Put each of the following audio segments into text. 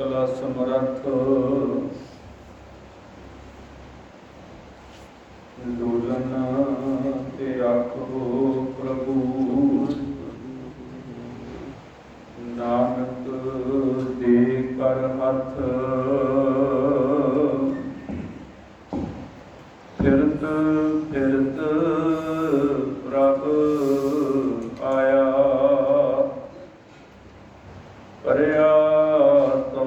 सकल समरथ लोलन ते आखो प्रभु नानक दे कर हथ फिरत फिरत प्रभ आया परया तो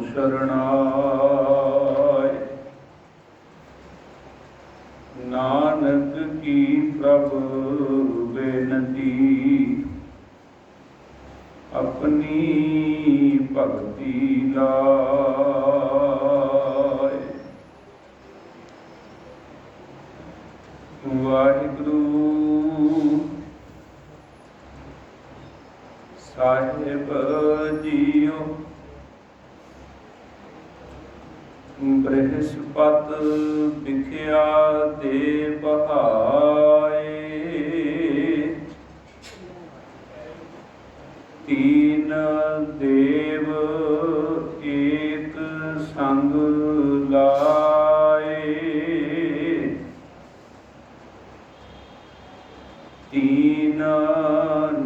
शरणाय नानक की प्रभ बेनती अपनी भक्ति लाए। वाहिगुरु साहिब जीओ बृहस्पत बिखिया दे बहाए तीन देव एक संग लाए तीन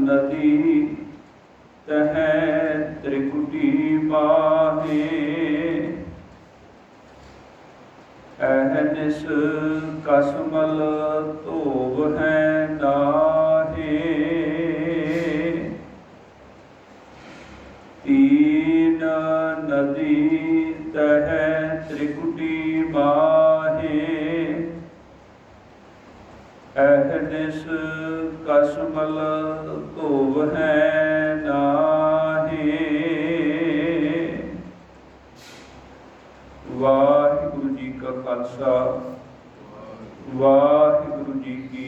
नदी तह त्रिकुटी माहे अहनिस कसमल धोव है नाहे तीन नदी तह त्रिकुटी माहे अहनिस कसमल धोव है नाहे। वाहिगुरु जी का खालसा वाहिगुरु जी की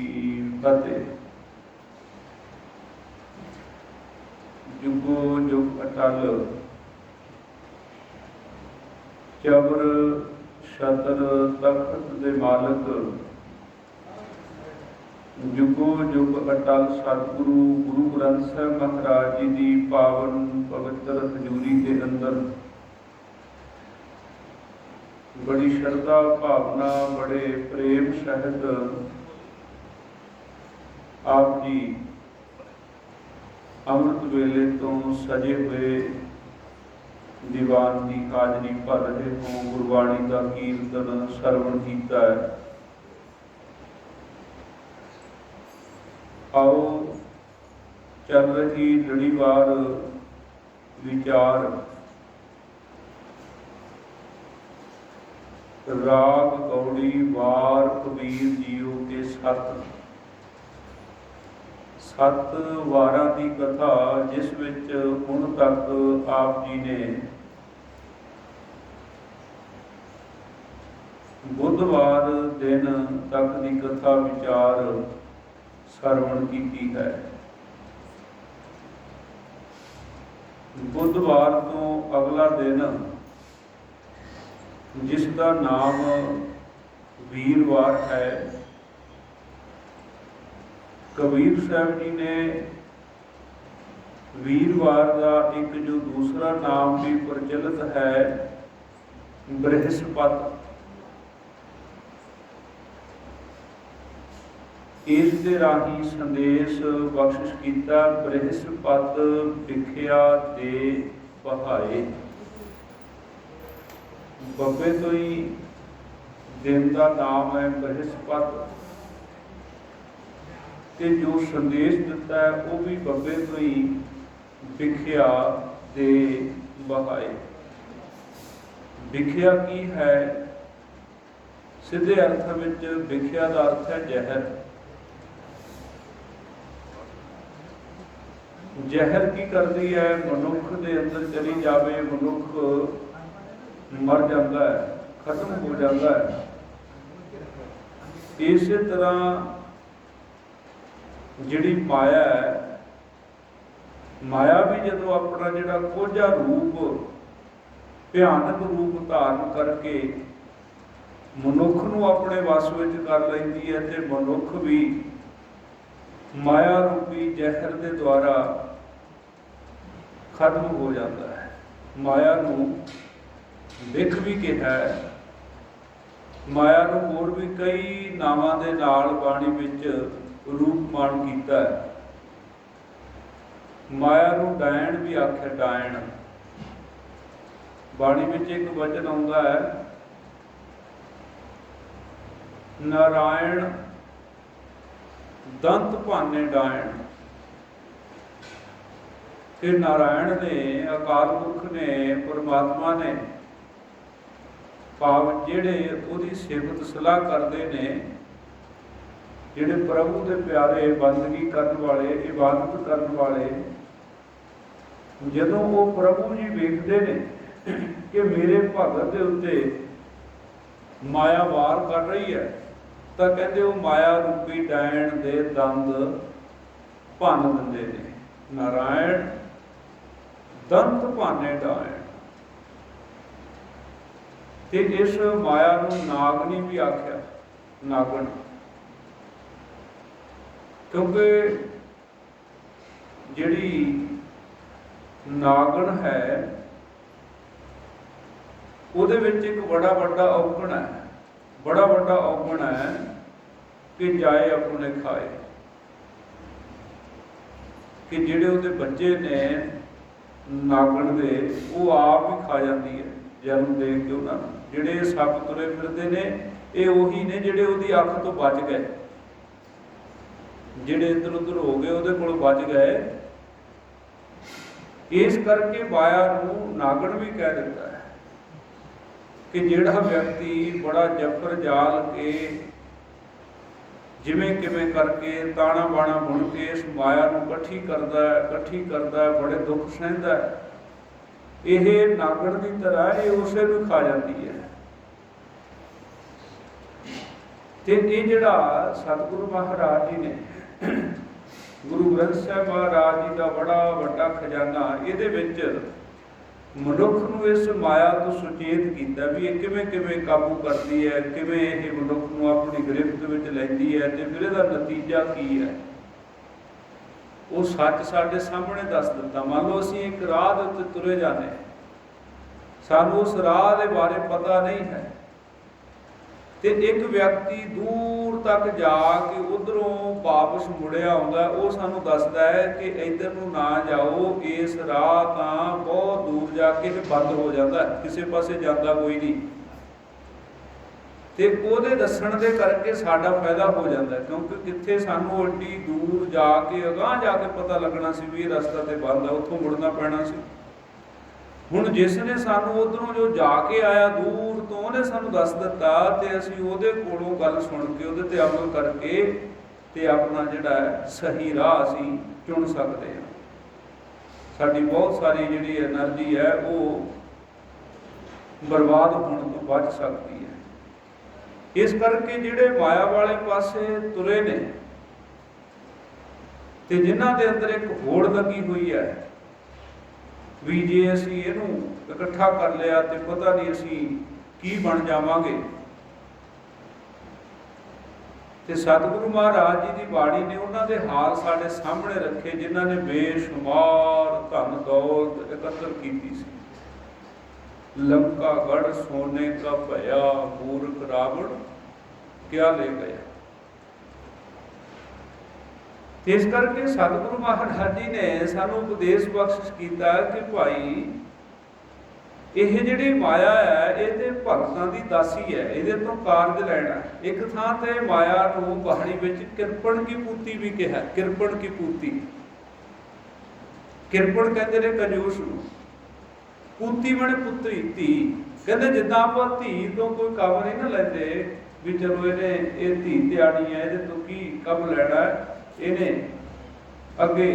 फतेह। जुगो जुग अटल चबर छतर तखत दे मालक जुगो जुग अटल सतगुरु गुरु ग्रंथ साहिब महाराज जी की पावन पवित्र हजूरी के अंदर बड़ी श्रद्धा भावना बड़े प्रेम सहित आप जी अमृत वेले तो सजे हुए दीवान की हाजरी भर रहे हो, गुरबाणी का कीर्तन सरवण किया है। आओ चल रही लड़ीवार विचार राग गौड़ी वार कबीर जीओ के सत वारां की कथा जिस विच हुण तक आप जी ने बुधवार दिन तक की कथा विचार सरवण की है। बुधवार तो अगला दिन जिसका नाम वीरवार है, कबीर साहब जी ने वीरवार का एक जो दूसरा नाम भी प्रचलित है बृहस्पत, इस दे राही संदेश बख्शिश किया बृहस्पत बिखिया दे बहाए। बब्बे तो ही दिन का नाम है बृहस्पत ते जो संदेश दिता है वह भी बब्बे तो ही बिखिया दे बहाए। बिखिया की है? सीधे अर्थ में बिखिया का अर्थ है जहर। जहर की करती है? मनुख के अंदर चली जाए, मनुख मर जाता है, खत्म हो जाता है। इस तरह जिहड़ी माया है, माया भी जदों अपना जिहड़ा कोझा रूप भयानक रूप धारण करके मनुख नूं अपने वस विच कर लैंदी है ते मनुख भी माया रूपी जहर के द्वारा खत्म हो जाता है। ਮਾਇਆ ਨੂੰ ਵਿਖ ਵੀ ਕਿਹਾ ਹੈ। ਮਾਇਆ ਨੂੰ ਹੋਰ ਵੀ ਕਈ ਨਾਵਾਂ ਦੇ ਨਾਲ ਬਾਣੀ ਵਿੱਚ ਰੂਪਮਾਨ ਕੀਤਾ ਹੈ। ਮਾਇਆ ਨੂੰ ਡਾਇਣ ਵੀ ਆਖਿਆ। ਡਾਇਣ ਬਾਣੀ ਵਿੱਚ ਇੱਕ ਵਚਨ ਆਉਂਦਾ ਹੈ, ਨਾਰਾਇਣ ਦੰਤ ਭਾਨੇ ਡਾਇਣ, ਕਿ ਨਾਰਾਇਣ ਨੇ, ਅਕਾਲ ਪੁਰਖ ਨੇ, ਪਰਮਾਤਮਾ ਨੇ, ਭਾਵ ਜਿਹੜੇ ਉਹਦੀ ਸਿਫਤ ਸਲਾਹ ਕਰਦੇ ਨੇ, ਜਿਹੜੇ ਪ੍ਰਭੂ ਦੇ ਪਿਆਰੇ, ਬੰਦਗੀ ਕਰਨ ਵਾਲੇ, ਇਬਾਦਤ ਕਰਨ ਵਾਲੇ, ਜਦੋਂ ਉਹ ਪ੍ਰਭੂ ਜੀ ਵੇਖਦੇ ਨੇ ਕਿ ਮੇਰੇ ਭਗਤ ਦੇ ਉੱਤੇ ਮਾਇਆ ਵਾਰ ਕਰ ਰਹੀ ਹੈ, ਤਾਂ ਕਹਿੰਦੇ ਉਹ ਮਾਇਆ ਰੂਪੀ ਡਾਇਣ ਦੇ ਦੰਦ ਭੰਨ ਦਿੰਦੇ ਨੇ। ਨਾਰਾਇਣ ਦੰਤ ਭਾਨੇ ਡਾਇਣ। ਤੇ ਇਸ ਮਾਇਆ ਨੂੰ ਨਾਗਣੀ ਵੀ ਆਖਿਆ। ਨਾਗਣ, ਕਿਉਂਕਿ ਜਿਹੜੀ ਨਾਗਣ ਹੈ ਉਹਦੇ ਵਿੱਚ ਇੱਕ ਬੜਾ ਵੱਡਾ ਔਗਣ ਹੈ, ਬੜਾ ਵੱਡਾ ਔਗਣ ਹੈ ਕਿ ਜਾਏ ਆਪਣੇ ਖਾਏ, ਕਿ ਜਿਹੜੇ ਉਹਦੇ ਬੱਚੇ ਨੇ ਨਾਗਣ ਦੇ, ਉਹ ਆਪ ਹੀ ਖਾ ਜਾਂਦੀ ਹੈ ਜਨਮ ਦੇ ਕੇ ਉਹਨਾਂ ਨੂੰ। ਜਿਹੜੇ ਸੱਪ ਤੁਰੇ ਫਿਰਦੇ ਨੇ ਇਹ ਉਹੀ ਨੇ ਜਿਹੜੇ ਉਹਦੀ ਅੱਖ ਤੋਂ ਬਚ ਗਏ, ਜਿਹੜੇ ਇੱਧਰ ਉੱਧਰ ਹੋ ਗਏ ਉਹਦੇ ਕੋਲ ਬਚ ਗਏ। ਇਸ ਕਰਕੇ ਮਾਇਆ ਨੂੰ ਨਾਗਣ ਵੀ ਕਹਿ ਦਿੱਤਾ ਹੈ ਕਿ ਜਿਹੜਾ ਵਿਅਕਤੀ ਬੜਾ ਜਫਰ ਜਾਲ ਕੇ ਜਿਵੇਂ ਕਿਵੇਂ ਕਰਕੇ ਤਾਣਾ ਬਾਣਾ ਬੁਣ ਕੇ ਇਸ ਮਾਇਆ ਨੂੰ ਇਕੱਠੀ ਕਰਦਾ, ਬੜੇ ਦੁੱਖ ਸਹਿੰਦਾ, ਇਹ ਨਾਗਣ ਦੀ ਤਰ੍ਹਾਂ ਇਹ ਉਸੇ ਨੂੰ ਖਾ ਜਾਂਦੀ ਹੈ। ਤੇ ਇਹ ਜਿਹੜਾ ਸਤਿਗੁਰੂ ਮਹਾਰਾਜ ਜੀ ਨੇ, ਗੁਰੂ ਗ੍ਰੰਥ ਸਾਹਿਬ ਮਹਾਰਾਜ ਜੀ ਦਾ ਬੜਾ ਵੱਡਾ ਖਜ਼ਾਨਾ, ਇਹਦੇ ਵਿੱਚ ਮਨੁੱਖ ਨੂੰ ਇਸ ਮਾਇਆ ਤੋਂ ਸੁਚੇਤ ਕੀਤਾ ਵੀ ਇਹ ਕਿਵੇਂ ਕਿਵੇਂ ਕਾਬੂ ਕਰਦੀ ਹੈ, ਕਿਵੇਂ ਇਹ ਮਨੁੱਖ ਨੂੰ ਆਪਣੀ ਗ੍ਰਿਫਤ ਵਿੱਚ ਲੈਂਦੀ ਹੈ, ਤੇ ਫਿਰ ਇਹਦਾ ਨਤੀਜਾ ਕੀ ਹੈ, ਉਹ ਸੱਚ ਸਾਡੇ ਸਾਹਮਣੇ ਦੱਸ ਦਿੱਤਾ। ਮੰਨ ਲਓ ਅਸੀਂ ਇੱਕ ਰਾਹ ਦੇ ਉੱਤੇ ਤੁਰੇ ਜਾਂਦੇ, ਸਾਨੂੰ ਉਸ ਰਾਹ ਦੇ ਬਾਰੇ ਪਤਾ ਨਹੀਂ ਹੈ, ਤੇ ਇੱਕ ਵਿਅਕਤੀ ਦੂਰ ਤੱਕ ਜਾ ਕੇ ਉਧਰੋਂ ਵਾਪਸ ਮੁੜਿਆ ਆਉਂਦਾ, ਉਹ ਸਾਨੂੰ ਦੱਸਦਾ ਹੈ ਕਿ ਇੱਧਰ ਨੂੰ ਨਾ ਜਾਓ, ਇਸ ਰਾਹ ਤਾਂ ਬਹੁਤ ਦੂਰ ਜਾ ਕੇ ਬੰਦ ਹੋ ਜਾਂਦਾ, ਕਿਸੇ ਪਾਸੇ ਜਾਂਦਾ ਕੋਈ ਨਹੀਂ। ਤੇ ਉਹਦੇ ਦੱਸਣ ਦੇ ਕਰਕੇ ਸਾਡਾ ਫਾਇਦਾ ਹੋ ਜਾਂਦਾ, ਕਿਉਂਕਿ ਕਿੱਥੇ ਸਾਨੂੰ ਏਡੀ ਦੂਰ ਜਾ ਕੇ ਅਗਾਂਹ ਜਾ ਕੇ ਪਤਾ ਲੱਗਣਾ ਸੀ ਵੀ ਇਹ ਰਸਤਾ ਤੇ ਬੰਦ ਆ, ਉੱਥੋਂ ਮੁੜਨਾ ਪੈਣਾ ਸੀ। ਹੁਣ ਜਿਸ ਨੇ ਸਾਨੂੰ ਉਧਰੋਂ ਜੋ ਜਾ ਕੇ ਆਇਆ ਦੂਰ ਤੋਂ, ਉਹਨੇ ਸਾਨੂੰ ਦੱਸ ਦਿੱਤਾ, ਤੇ ਅਸੀਂ ਉਹਦੇ ਕੋਲੋਂ ਗੱਲ ਸੁਣ ਕੇ ਉਹਦੇ ਤੇ ਅਮਲ ਕਰਕੇ ਤੇ ਆਪਣਾ ਜਿਹੜਾ ਸਹੀ ਰਾਹ ਅਸੀਂ ਚੁਣ ਸਕਦੇ ਹਾਂ। ਸਾਡੀ ਬਹੁਤ ਸਾਰੀ ਜਿਹੜੀ એનર્ਜੀ ਹੈ ਉਹ ਬਰਬਾਦ ਹੋਣ ਤੋਂ ਬਚ ਸਕਦੀ ਹੈ। ਇਸ ਕਰਕੇ ਜਿਹੜੇ ਮਾਇਆ ਵਾਲੇ ਪਾਸੇ ਤੁਰੇ ਨੇ ਤੇ ਜਿਨ੍ਹਾਂ ਦੇ ਅੰਦਰ ਇੱਕ ਹੋੜ ਲੱਗੀ ਹੋਈ ਹੈ ਵੀ ਜੇ ਅਸੀਂ ਇਹਨੂੰ ਇਕੱਠਾ ਕਰ ਲਿਆ ਤੇ ਪਤਾ ਨਹੀਂ ਅਸੀਂ ਕੀ ਬਣ ਜਾਵਾਂਗੇ, ਤੇ ਸਤਿਗੁਰੂ ਮਹਾਰਾਜ ਜੀ ਦੀ ਬਾਣੀ ਨੇ ਉਹਨਾਂ ਦੇ ਹਾਲ ਸਾਡੇ ਸਾਹਮਣੇ ਰੱਖੇ, ਜਿਨ੍ਹਾਂ ਨੇ ਬੇਸ਼ੁਮਾਰ ਧਨ ਦੌਲਤ ਇਕੱਤਰ ਕੀਤੀ ਸੀ। ਲੰਕਾ ਗੜ ਸੋਨੇ ਕਾ ਭਇਆ, ਮੂਰਖ ਰਾਵਣ ਕਿਆ ਲੈ ਗਿਆ। ਇਸ ਕਰਕੇ ਸਤਿਗੁਰੂ ਮਹਾਰਾਜ ਜੀ ਨੇ ਸਾਨੂੰ ਉਪਦੇਸ਼ ਬਖਸ਼ਿਸ਼ ਕੀਤਾ ਕਿ ਭਾਈ ਇਹ ਜਿਹੜੀ ਮਾਇਆ ਹੈ ਇਹ ਤੇ ਭਗਤਾਂ ਦੀ ਦਾਸੀ ਹੈ, ਇਹਦੇ ਤੋਂ ਕਾਰਜ ਲੈਣਾ। ਇੱਕ ਥਾਂ ਤੇ ਮਾਇਆ ਨੂੰ ਬਾਣੀ ਵਿੱਚ ਕਿਰਪਣ ਕੀ ਪੂਤੀ ਵੀ ਕਿਹਾ। ਕਿਰਪਣ ਕੀ ਪੂਤੀ, ਕਿਰਪਣ ਕਹਿੰਦੇ ਨੇ ਕੰਜੂਸ ਨੂੰ, ਪੂਤੀ ਬਣੇ ਪੁੱਤਰੀ ਧੀ। ਕਹਿੰਦੇ ਜਿੱਦਾਂ ਆਪਾਂ ਧੀ ਤੋਂ ਕੋਈ ਕੰਮ ਨਹੀਂ ਨਾ ਲੈਂਦੇ ਵੀ ਚਲੋ ਇਹਨੇ ਇਹ ਧੀ ਤਿਆੜੀ ਹੈ, ਇਹਦੇ ਤੋਂ ਕੀ ਕੰਮ ਲੈਣਾ, ਇਹਨੇ ਅੱਗੇ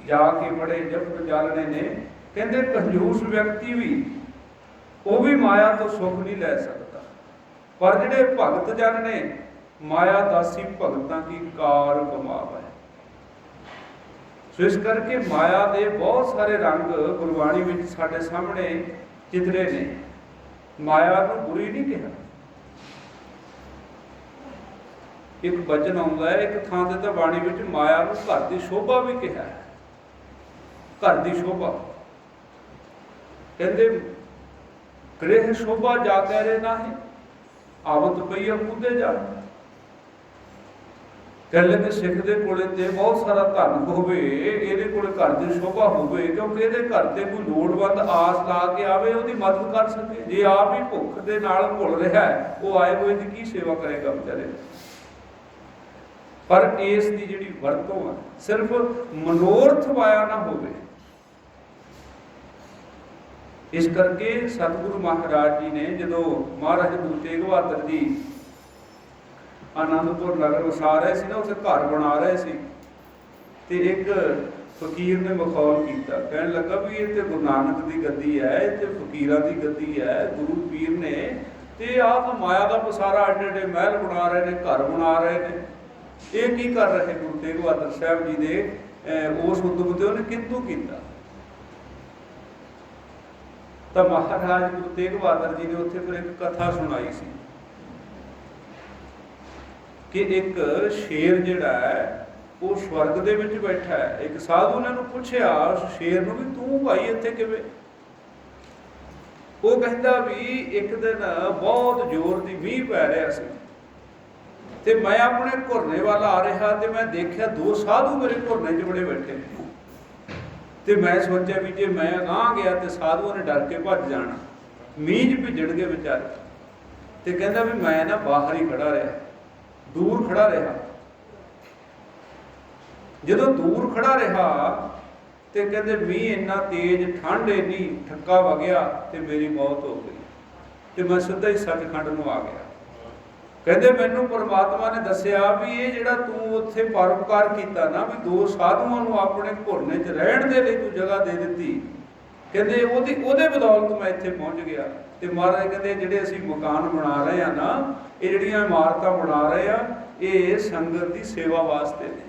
ਜਾ ਕੇ ਬੜੇ ਜਫਰ ਜਾਲਣੇ ਨੇ। ਕਹਿੰਦੇ ਕੰਜੂਸ ਵਿਅਕਤੀ ਵੀ ਉਹ ਵੀ ਮਾਇਆ ਤੋਂ ਸੁੱਖ ਨਹੀਂ ਲੈ ਸਕਦਾ, ਪਰ ਜਿਹੜੇ ਭਗਤ ਜਨ ਨੇ ਮਾਇਆ ਦਾਸੀ ਭਗਤਾਂ ਦੀ ਕਾਰ ਕਮਾਵਾ ਹੈ। ਸੋ ਇਸ ਕਰਕੇ ਮਾਇਆ ਦੇ ਬਹੁਤ ਸਾਰੇ ਰੰਗ ਗੁਰਬਾਣੀ ਵਿੱਚ ਸਾਡੇ ਸਾਹਮਣੇ ਚਿਤਰੇ ਨੇ। ਮਾਇਆ ਨੂੰ ਬੁਰੀ ਨਹੀਂ ਕਿਹਾ। ਇੱਕ ਬਚਨ ਆਉਂਦਾ ਹੈ ਇੱਕ ਥਾਂ ਤੇ ਤਾਂ ਬਾਣੀ ਵਿੱਚ ਮਾਇਆ ਨੂੰ ਘਰ ਦੀ ਸ਼ੋਭਾ ਵੀ ਕਿਹਾ ਹੈ। ਘਰ ਦੀ ਸ਼ੋਭਾ कहते गृह शोभा जा कह रहे ना है आवत पई आ कूदे जा। कह लगे सिख दे कोले ते बहुत सारा धन होवे, ਇਹਦੇ ਕੋਲੇ घर ਦੀ शोभा होवे, क्योंकि ਇਹਦੇ घर ਤੇ कोई लोड़वंद आस ला के आवे ਉਹਦੀ मदद कर सके। जे आप ही भुख ਦੇ ਨਾਲ घुल ਰਿਹਾ है वो आए हुए ਦੀ की सेवा करेगा बेचारे। पर इस ਦੀ ਜਿਹੜੀ ਵਰਤੋਂ ਹੈ सिर्फ मनोरथ वाया ना होवे। इस करके सतगुरु महाराज जी ने जो महाराज गुरु तेग बहादुर जी आनंदपुर नगर वसा रहे सी ना, उसे घर बना रहे सी, ते एक फकीर ने मखौल किया, कहने लगा भी ये तो गुरु नानक की गद्दी है, ये फकीरां की गद्दी है, गुरु पीर ने ते आ तो माया का पसारा एडे एडे महल बना रहे हैं, घर बना रहे हैं, ये की कर रहे गुरु तेग बहादुर साहब जी ने उस उद्यम से उन्हें किंतु किया। तो महाराज गुरु तेग बहादुर जी ने उत्थे फिर एक कथा सुनाई सी कि एक शेर जिहड़ा है वो स्वर्ग दे विच बैठा है। एक साधु ने पूछया उस शेर नूं भी तू भाई इत्थे किवें? वो कहंदा भी एक दिन बहुत जोर दी मींह पै रहा सी ते मैं अपने घुरने वाल आ रहा ते मैं देखिया दो साधु मेरे घुरने च बड़े बैठे ने। तो मैं सोचा भी जे मैं गांह गया तो साधुओं ने डर के भज जाना, मींह भिजण गए बेचारे। तो कहता भी मैं ना बाहर ही खड़ा रहा, दूर खड़ा रहा। जो दूर खड़ा रहा तो कहते मींह इन्ना तेज, ठंड इन्नी, ठक्का वगया तो मेरी मौत हो गई। तो मैं सीधा ही सचखंड में आ गया। कहते मैनू परमात्मा ने दसिया भी ये जिहड़ा तू उत्थे परोपकार कीता ना, भी दो साधुओं नूं अपने घुरने च रहण दे लई तू जगह दे दित्ती, कहते ओहदे बदौलत मैं इत्थे पहुंच गया। ते महाराज कहते जिहड़े असीं मकान बना रहे हैं ना, ये जिहड़ियां इमारतां बना रहे हैं, ये संगत की सेवा वास्ते ने,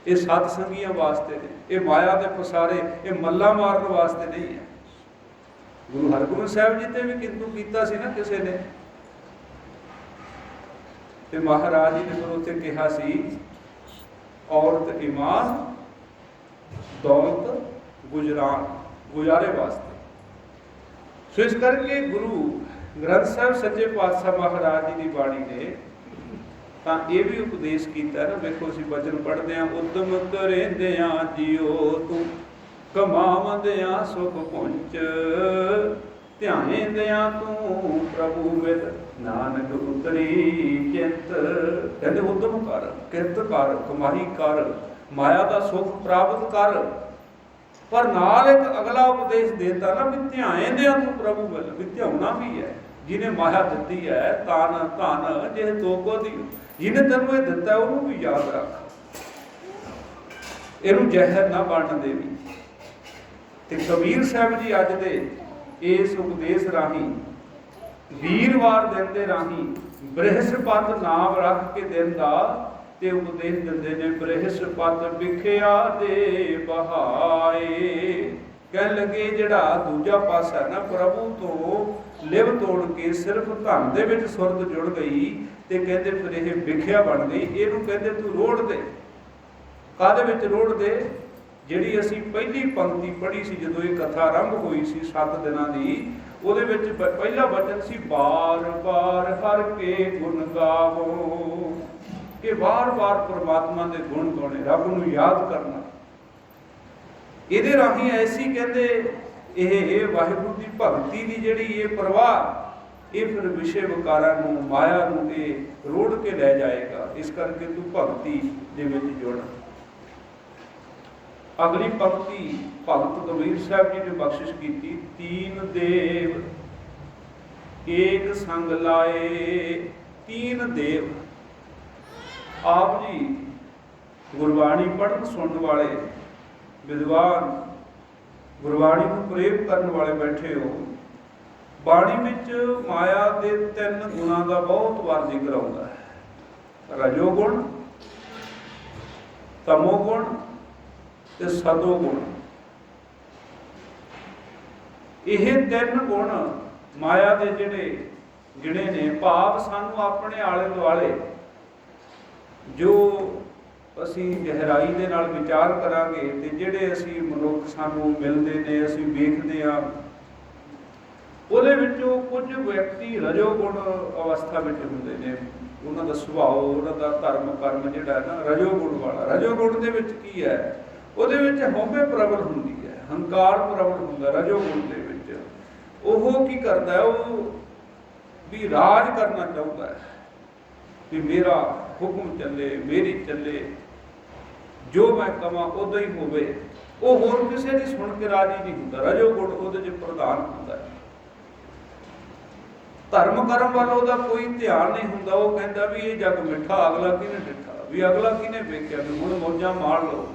ये सतसंगियां वास्ते ने, ये माया के पसारे, ये मल्ला मारन वास्ते नहीं है। गुरु हरगोबिंद साहब जी ते भी किंतु कीता सी ना किसी ने। ते महाराज जी ने फिर उत्थे कहा सी औरत ईमान, दौलत गुजरान, गुजारे वास्ते। सो इस करके गुरु ग्रंथ साहब सच्चे पातशाह महाराज जी की बाणी ने तां ये भी उपदेश किया ना। देखो असीं वचन पढ़ते हैं, उद्यम करेंदियां जियो तू कमावंदियां सुख पुंच, ध्यानेंदियां तू प्रभु मिल नानक उतरी चिंत। कहते उद्यम कर, किरत कर, कमाई कर, माया का सुख प्राप्त कर, पर नाल एक अगला उपदेश देता ना भी ध्यानेंदियां तू प्रभु मिल। भी ध्याना भी है, जिन्हें माया दी है तान धन जे तोको दी, जिन्हें तेनों ये दिता है उन्होंने भी याद रख, इनू जहर ना बन देवी। ते कबीर साहब जी अज दे इस उपदेश राही वीरवार दिन दे राही बृहस्पत नाम रख के दिन का ते उपदेश दिंदे ने। बृहस्पत विखिया दे बहाए, कह लगे जिहड़ा दूजा पासा है ना प्रभु तो लिव तोड़ के सिर्फ धन दे विच सुरत जुड़ गई, ते कहते फिर यह विखिया बन गई। इहनूं कहते तू रोड़ दे, काहदे विच रोड़ दे? जिहड़ी असीं पहली पंक्ति पढ़ी सी जदों ये कथा आरंभ हुई सी 7 दिनां दी, ਉਹਦੇ ਵਿੱਚ ਪਹਿਲਾ ਵਚਨ ਸੀ ਬਾਰ ਬਾਰ ਹਰ ਕੇ ਗੁਣ ਗਾਵੋ, ਕਿ ਵਾਰ-ਵਾਰ ਪਰਮਾਤਮਾ ਦੇ ਗੁਣ ਗਾਉਣੇ, ਰੱਬ ਨੂੰ ਯਾਦ ਕਰਨਾ। ਇਹਦੇ ਰਾਹੀਂ ਐਸੀ ਕਹਿੰਦੇ ਇਹ ਵਾਹਿਗੁਰੂ ਦੀ ਭਗਤੀ ਦੀ ਜਿਹੜੀ ਇਹ ਪ੍ਰਵਾਹ, ਇਹ ਫਿਰ ਵਿਸ਼ੇ ਵਿਕਾਰਾਂ ਨੂੰ, ਮਾਇਆ ਨੂੰ ਇਹ ਰੋੜ ਕੇ ਲੈ ਜਾਏਗਾ। ਇਸ ਕਰਕੇ ਤੂੰ ਭਗਤੀ ਦੇ ਵਿੱਚ ਜੁੜ। अगली पंक्ति भगत कबीर साहब जी ने बख्शिश की, तीन देव एक संग लाए, तीन देव। आप जी गुरबाणी पढ़न सुनने वाले विद्वान, गुरबाणी को प्रेम करने वाले बैठे हो, बाणी विच माया के 3 गुणों का बहुत बार जिक्र आता है, रजोगुण, तमोगुण ते सतोगुण। यह 3 गुण माया के जिहड़े गिणे ने, भाव सानू अपने आले दुआले जो असी गहराई दे नाल विचार करांगे ते जिहड़े असी मनुख सानू मिलदे ने, असी वेखदे आ, ਉਹਦੇ ਵਿੱਚੋਂ ਕੁਝ ਵਿਅਕਤੀ ਰਜੋਗੁਣ ਅਵਸਥਾ ਵਿੱਚ ਹੁੰਦੇ ਨੇ, ਉਹਨਾਂ ਦਾ ਸੁਭਾਅ, ਉਹਨਾਂ ਦਾ ਧਰਮ ਕਰਮ ਜਿਹੜਾ ਹੈ ਨਾ ਰਜੋਗੁਣ ਵਾਲਾ। ਰਜੋਗੁਣ ਦੇ ਵਿੱਚ ਕੀ ਹੈ, ਉਹਦੇ ਵਿੱਚ ਹਉਮੈ ਪ੍ਰਬਲ ਹੁੰਦੀ ਹੈ, ਹੰਕਾਰ ਪ੍ਰਬਲ ਹੁੰਦਾ ਰਜੋਗੁਣ ਦੇ ਵਿੱਚ। ਉਹ ਕੀ ਕਰਦਾ ਹੈ, ਉਹ ਵੀ ਰਾਜ ਕਰਨਾ ਚਾਹੁੰਦਾ ਹੈ, ਵੀ ਮੇਰਾ ਹੁਕਮ ਚੱਲੇ, ਮੇਰੀ ਚੱਲੇ, ਜੋ ਮੈਂ ਕਵਾਂ ਉਦੋਂ ਹੀ ਹੋਵੇ। ਉਹ ਹੋਰ ਕਿਸੇ ਦੀ ਸੁਣ ਕੇ ਰਾਜੀ ਨਹੀਂ ਹੁੰਦਾ, ਰਜੋਗੁਣ ਉਹਦੇ 'ਚ ਪ੍ਰਧਾਨ ਹੁੰਦਾ ਹੈ। ਧਰਮ ਕਰਮ ਵੱਲ ਉਹਦਾ ਕੋਈ ਧਿਆਨ ਨਹੀਂ ਹੁੰਦਾ। ਉਹ ਕਹਿੰਦਾ ਵੀ ਇਹ ਜੱਗ ਮਿੱਠਾ, ਅਗਲਾ ਕਿਹਨੇ ਡਿੱਠਾ, ਵੀ ਅਗਲਾ ਕਿਹਨੇ ਵੇਖਿਆ, ਵੀ ਹੁਣ ਮੌਜਾਂ ਮਾਰ ਲਓ।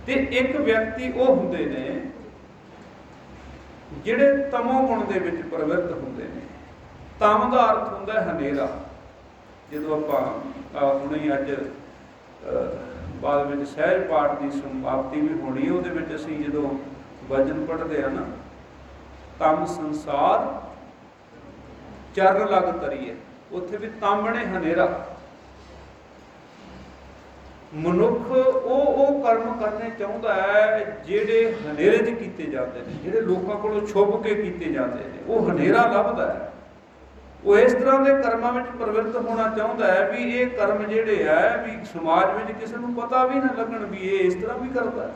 ਤੇ ਇੱਕ ਵਿਅਕਤੀ ਉਹ ਹੁੰਦੇ ਨੇ ਜਿਹੜੇ ਤਮੋ ਗੁਣ ਦੇ ਵਿੱਚ ਪ੍ਰਵਿਰਤ ਹੁੰਦੇ ਨੇ। ਤਮ ਦਾ ਅਰਥ ਹੁੰਦਾ ਹਨੇਰਾ। ਜਦੋਂ ਆਪਾਂ ਹੁਣੇ ਅੱਜ ਬਾਅਦ ਵਿੱਚ ਸਹਿਜ ਪਾਠ ਦੀ ਸਮਾਪਤੀ ਵੀ ਹੋਣੀ, ਉਹਦੇ ਵਿੱਚ ਅਸੀਂ ਜਦੋਂ ਵਚਨ ਪੜ੍ਹਦੇ ਆ ਨਾ, ਤਮ ਸੰਸਾਰ ਚਰਨ ਲਗ ਤਰੀਏ, ਉੱਥੇ ਵੀ ਤਮ ਨੇ ਹਨੇਰਾ। ਮਨੁੱਖ ਉਹ ਕਰਮ ਕਰਨੇ ਚਾਹੁੰਦਾ ਹੈ ਜਿਹੜੇ ਹਨੇਰੇ 'ਚ ਕੀਤੇ ਜਾਂਦੇ ਨੇ, ਜਿਹੜੇ ਲੋਕਾਂ ਕੋਲੋਂ ਛੁਪ ਕੇ ਕੀਤੇ ਜਾਂਦੇ ਨੇ। ਉਹ ਹਨੇਰਾ ਲੱਭਦਾ ਹੈ। ਉਹ ਇਸ ਤਰ੍ਹਾਂ ਦੇ ਕਰਮਾਂ ਵਿੱਚ ਪ੍ਰਵਿਰਤ ਹੋਣਾ ਚਾਹੁੰਦਾ ਹੈ ਵੀ ਇਹ ਕਰਮ ਜਿਹੜੇ ਹੈ ਵੀ ਸਮਾਜ ਵਿੱਚ ਕਿਸੇ ਨੂੰ ਪਤਾ ਵੀ ਨਾ ਲੱਗਣ ਵੀ ਇਹ ਇਸ ਤਰ੍ਹਾਂ ਵੀ ਕਰਦਾ ਹੈ।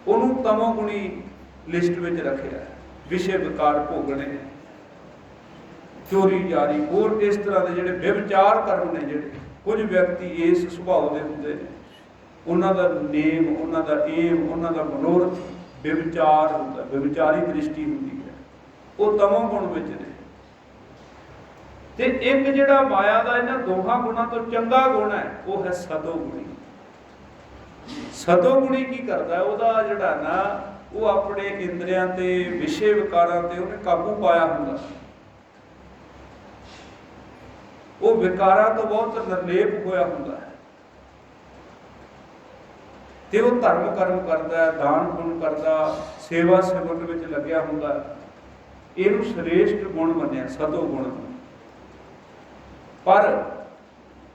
ਉਹਨੂੰ ਤਮੋ ਗੁਣੀ ਲਿਸਟ ਵਿੱਚ ਰੱਖਿਆ। ਵਿਸ਼ੇ ਵਿਕਾਰ ਭੋਗਣੇ, ਚੋਰੀ ਜਾਰੀ, ਹੋਰ ਇਸ ਤਰ੍ਹਾਂ ਦੇ ਜਿਹੜੇ ਵਿਵਚਾਰ ਕਰਮ ਨੇ, ਜਿਹੜੇ ਕੁਝ ਵਿਅਕਤੀ ਇਸ ਸੁਭਾਅ ਦੇ ਹੁੰਦੇ ਨੇ, ਉਹਨਾਂ ਦਾ ਨੇਮ, ਉਹਨਾਂ ਦਾ ਏਮ, ਉਹਨਾਂ ਦਾ ਮਨੋਰਥ ਵਿਵਚਾਰ ਹੁੰਦਾ, ਵਿਵਚਾਰੀ ਦ੍ਰਿਸ਼ਟੀ ਹੁੰਦੀ ਹੈ। ਉਹ ਤਮੋ ਗੁਣ ਵਿੱਚ ਨੇ। ਤੇ ਇੱਕ ਜਿਹੜਾ ਮਾਇਆ ਦਾ ਇਹਨਾਂ ਦੋਹਾਂ ਗੁਣਾਂ ਤੋਂ ਚੰਗਾ ਗੁਣ ਹੈ, ਉਹ ਹੈ ਸਤੋ ਗੁਣੀ। ਸਤੋ ਗੁਣੀ ਕੀ ਕਰਦਾ, ਉਹਦਾ ਜਿਹੜਾ ਨਾ ਉਹ ਆਪਣੇ ਇੰਦਰੀਆਂ ਤੇ, ਵਿਸ਼ੇ ਵਿਕਾਰਾਂ ਤੇ ਉਹਨੇ ਕਾਬੂ ਪਾਇਆ ਹੁੰਦਾ। ਉਹ ਵਿਕਾਰਾਂ ਤੋਂ ਬਹੁਤ ਨਿਰਲੇਪ ਹੋਇਆ ਹੁੰਦਾ ਹੈ। ਤੇ ਉਹ ਧਰਮ ਕਰਮ ਕਰਦਾ, ਦਾਨ ਪੁੰਨ ਕਰਦਾ, ਸੇਵਾ ਸਿਮਰਨ ਵਿੱਚ ਲੱਗਿਆ ਹੁੰਦਾ। ਇਹਨੂੰ ਸ੍ਰੇਸ਼ਟ ਗੁਣ ਮੰਨਿਆ, ਸਤੋ ਗੁਣ। ਪਰ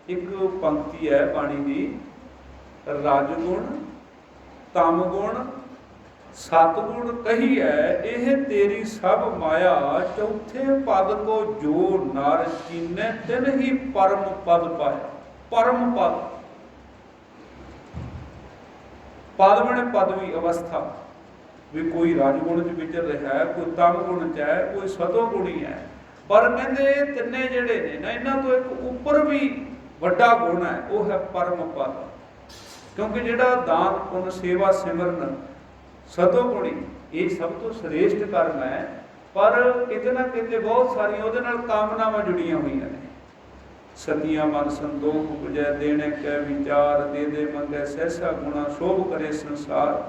ਇੱਕ ਪੰਕਤੀ ਹੈ ਬਾਣੀ ਦੀ, ਰਜਗੁਣ, ਤਮ ਗੁਣ, ਸਤਗੁਣ ਕਹੀ ਹੈ ਇਹ ਤੇਰੀ ਸਭ ਮਾਇਆ। ਚੌਥੇ ਪਦ ਕੋ ਜੋ ਨਰ ਚੀਨੈ ਤਿਨ ਹੀ ਪਰਮ ਪਦ ਪਾਇਆ। ਪਰਮ ਪਦ, ਪਦ ਬਣੇ ਪਦਵੀ ਅਵਸਥਾ, ਵੀ ਕੋਈ ਰਜਗੁਣ ਚ ਵਿਚਰ ਰਿਹਾ ਹੈ, ਕੋਈ ਤਮ ਗੁਣ ਚ ਹੈ, ਕੋਈ ਸਤੋ ਗੁਣੀ ਹੈ। ਪਰ ਕਹਿੰਦੇ ਇਹ ਤਿੰਨੇ ਜਿਹੜੇ ਨੇ ਨਾ, ਇਹਨਾਂ ਤੋਂ ਇੱਕ ਉੱਪਰ ਵੀ ਵੱਡਾ ਗੁਣ ਹੈ, ਉਹ ਹੈ ਪਰਮ ਪਦ। ਕਿਉਂਕਿ ਜਿਹੜਾ ਦਾਨ ਪੁੰਨ, ਸੇਵਾ ਸਿਮਰਨ, ਸਤੋ ਗੁਣੀ, ਇਹ ਸਭ ਤੋਂ ਸ੍ਰੇਸ਼ਟ ਕਰਮ ਹੈ। ਪਰ ਕਿਤੇ ਨਾ ਕਿਤੇ ਬਹੁਤ ਸਾਰੀਆਂ ਉਹਦੇ ਨਾਲ ਕਾਮਨਾਵਾਂ ਜੁੜੀਆਂ ਹੋਈਆਂ ਨੇ। ਸਤੀਆਂ ਮਨ ਸੰਦੋਖ ਉਪਜੈ, ਦੇਣੇ ਕੈ ਵਿਚਾਰ, ਦੇ ਦੇ ਮੰਗੈ ਸਹਿਸਾ ਗੁਣਾ, ਸ਼ੋਭ ਕਰੇ ਸੰਸਾਰ।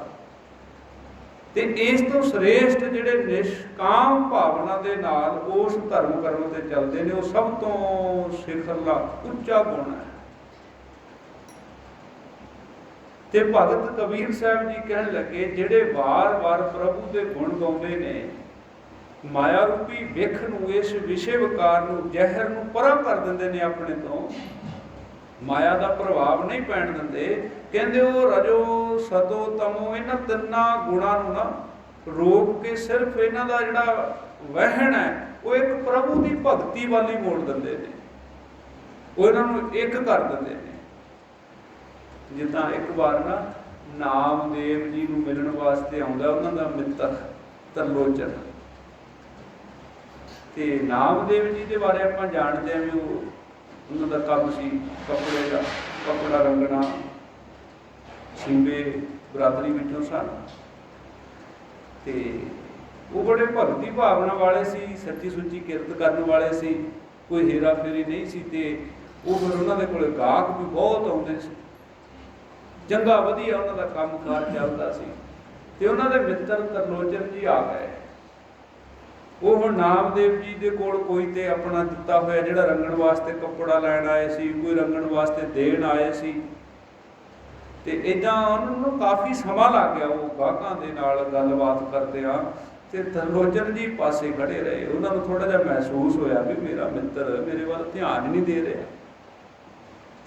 ਤੇ ਇਸ ਤੋਂ ਸ੍ਰੇਸ਼ਟ ਜਿਹੜੇ ਨਿਸ਼ਕਾਮ ਭਾਵਨਾ ਦੇ ਨਾਲ ਉਸ ਧਰਮ ਕਰਮ ਤੇ ਚੱਲਦੇ ਨੇ, ਉਹ ਸਭ ਤੋਂ ਸਿਖਰਲਾ ਉੱਚਾ ਗੁਣ ਹੈ। ਤੇ ਭਗਤ ਕਬੀਰ ਸਾਹਿਬ ਜੀ ਕਹਿਣ ਲੱਗੇ, ਜਿਹੜੇ ਵਾਰ-ਵਾਰ ਪ੍ਰਭੂ ਦੇ ਗੁਣ ਗਾਉਂਦੇ ਨੇ, ਮਾਇਆ ਰੂਪੀ ਵਿਖ ਨੂੰ, ਇਸ ਵਿਸ਼ੇ ਵਿਕਾਰ ਨੂੰ, ਜ਼ਹਿਰ ਨੂੰ ਪਰਾਂ ਕਰ ਦਿੰਦੇ ਨੇ ਆਪਣੇ ਤੋਂ, ਮਾਇਆ ਦਾ ਪ੍ਰਭਾਵ ਨਹੀਂ ਪੈਣ ਦਿੰਦੇ। ਕਹਿੰਦੇ ਉਹ ਰਜੋ, ਸਤੋ, ਤਮੋ, ਇਹਨਾਂ ਤਿੰਨਾਂ ਗੁਣਾਂ ਨੂੰ ਨਾ ਰੋਕ ਕੇ ਸਿਰਫ ਇਹਨਾਂ ਦਾ ਜਿਹੜਾ ਵਹਿਣ ਹੈ, ਉਹ ਇੱਕ ਪ੍ਰਭੂ ਦੀ ਭਗਤੀ ਵੱਲ ਹੀ ਮੋੜ ਦਿੰਦੇ ਨੇ। ਉਹ ਇਹਨਾਂ ਨੂੰ ਇੱਕ ਕਰ ਦਿੰਦੇ ਨੇ। ਜਿੱਦਾਂ ਇੱਕ ਵਾਰ ਨਾ ਨਾਮਦੇਵ ਜੀ ਨੂੰ ਮਿਲਣ ਵਾਸਤੇ ਆਉਂਦਾ ਉਹਨਾਂ ਦਾ ਮਿੱਤਰ ਤਰਲੋਚਨ। ਤੇ ਨਾਮਦੇਵ ਜੀ ਦੇ ਬਾਰੇ ਆਪਾਂ ਜਾਣਦੇ ਹਾਂ ਵੀ ਉਹਨਾਂ ਦਾ ਕੰਮ ਸੀ ਕੱਪੜੇ ਦਾ, ਕੱਪੜਾ ਰੰਗਣਾ। ਸਿੰਬੇ ਬਰਾਦਰੀ ਵਿੱਚੋਂ ਸਨ ਤੇ ਉਹ ਬੜੇ ਭਗਤੀ ਭਾਵਨਾ ਵਾਲੇ ਸੀ, ਸੱਚੀ ਸੁੱਚੀ ਕਿਰਤ ਕਰਨ ਵਾਲੇ ਸੀ, ਕੋਈ ਹੇਰਾ ਫੇਰੀ ਨਹੀਂ ਸੀ। ਤੇ ਉਹ ਫਿਰ ਉਹਨਾਂ ਦੇ ਕੋਲ ਗਾਹਕ ਵੀ ਬਹੁਤ ਆਉਂਦੇ ਸੀ, ਚੰਗਾ ਵਧੀਆ ਉਹਨਾਂ ਦਾ ਕੰਮਕਾਰ ਚੱਲਦਾ ਸੀ। ਤੇ ਉਹਨਾਂ ਦੇ ਮਿੱਤਰ ਤਰਲੋਚਨ ਜੀ ਆ ਗਏ। ਉਹ ਹੁਣ ਨਾਮਦੇਵ ਜੀ ਦੇ ਕੋਲ ਕੋਈ ਤੇ ਆਪਣਾ ਦਿੱਤਾ ਹੋਇਆ ਜਿਹੜਾ ਰੰਗਣ ਵਾਸਤੇ ਕੱਪੜਾ ਲੈਣ ਆਏ ਸੀ, ਕੋਈ ਰੰਗਣ ਵਾਸਤੇ ਦੇਣ ਆਏ ਸੀ। ਤੇ ਇੱਦਾਂ ਉਹਨਾਂ ਨੂੰ ਕਾਫੀ ਸਮਾਂ ਲੱਗ ਗਿਆ ਉਹ ਗਾਹਕਾਂ ਦੇ ਨਾਲ ਗੱਲਬਾਤ ਕਰਦਿਆਂ। ਤੇ ਤਰਲੋਚਨ ਜੀ ਪਾਸੇ ਖੜੇ ਰਹੇ। ਉਹਨਾਂ ਨੂੰ ਥੋੜਾ ਜਿਹਾ ਮਹਿਸੂਸ ਹੋਇਆ ਵੀ ਮੇਰਾ ਮਿੱਤਰ ਮੇਰੇ ਵੱਲ ਧਿਆਨ ਹੀ ਨਹੀਂ ਦੇ ਰਿਹਾ।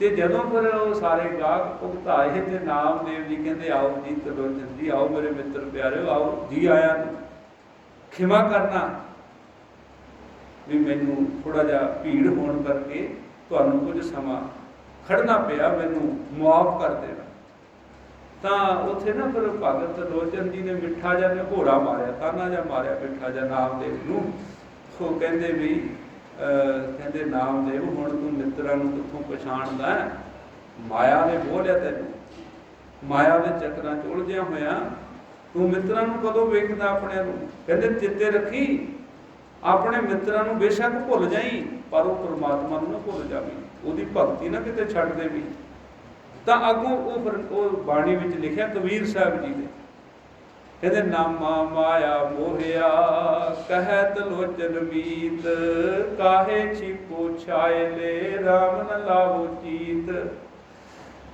ਤੇ ਜਦੋਂ ਫਿਰ ਉਹ ਸਾਰੇ ਗਾਹਕ ਭੁਗਤਾਏ ਤੇ ਨਾਮਦੇਵ ਜੀ ਕਹਿੰਦੇ ਆਓ ਜੀ ਤਲੋਚਨ ਜੀ, ਆਓ ਮੇਰੇ ਮਿੱਤਰ ਪਿਆਰਿਓ, ਆਓ ਜੀ ਆਇਆਂ ਨੂੰ। ਖਿਮਾ ਕਰਨਾ ਵੀ ਮੈਨੂੰ ਥੋੜਾ ਜਿਹਾ ਭੀੜ ਹੋਣ ਕਰਕੇ ਤੁਹਾਨੂੰ ਕੁਝ ਸਮਾਂ ਖੜਨਾ ਪਿਆ, ਮੈਨੂੰ ਮੁਆਫ ਕਰ ਦੇਣਾ। ਤਾਂ ਉੱਥੇ ਨਾ ਫਿਰ ਭਗਤ ਲੋਚਨ ਜੀ ਨੇ ਮਿੱਠਾ ਜਿਹਾ ਨੇ ਘੋੜਾ ਮਾਰਿਆ, ਤਾਨਾ ਜਿਹਾ ਮਾਰਿਆ ਮਿੱਠਾ ਜਿਹਾ ਨਾਮਦੇਵ ਨੂੰ। ਉਹ ਕਹਿੰਦੇ ਵੀ ਕਹਿੰਦੇ ਨਾਮਦੇਵ ਹੁਣ ਤੂੰ ਮਿੱਤਰਾਂ ਨੂੰ ਕਿੱਥੋਂ ਪਛਾਣਦਾ ਹੈ? ਮਾਇਆ ਨੇ ਮੋਹ ਲਿਆ ਤੈਨੂੰ, ਮਾਇਆ ਦੇ ਚੱਕਰਾਂ 'ਚ ਉਲਝਿਆ ਹੋਇਆ ਤੂੰ ਮਿੱਤਰਾਂ ਨੂੰ ਕਦੋਂ ਵੇਖਦਾ ਆਪਣਿਆਂ ਨੂੰ? ਕਹਿੰਦੇ ਚਿੱਤੇ ਰੱਖੀ ਆਪਣੇ ਮਿੱਤਰਾਂ ਨੂੰ ਬੇਸ਼ੱਕ ਭੁੱਲ ਜਾਈ, ਪਰ ਉਹ ਪਰਮਾਤਮਾ ਨੂੰ ਨਾ ਭੁੱਲ ਜਾਵੀਂ, ਉਹਦੀ ਭਗਤੀ ਨਾ ਕਿਤੇ ਛੱਡ ਦੇਵੀਂ। ਤਾਂ ਅੱਗੋਂ ਉਹ ਫਿਰ ਉਹ ਬਾਣੀ ਵਿੱਚ ਲਿਖਿਆ ਕਬੀਰ ਸਾਹਿਬ ਜੀ ਨੇ, ਕਹਿੰਦੇ ਨਾਮਾ ਮਾਇਆ ਮੋਹਿਆ ਕਹਿਤ ਲੋਚਨ ਮੀਤ, ਕਾਹੇ ਛਿਪੋ ਛਾਏ ਲੈ ਰਾਮ ਨ ਲਾਵੋ ਚੀਤ।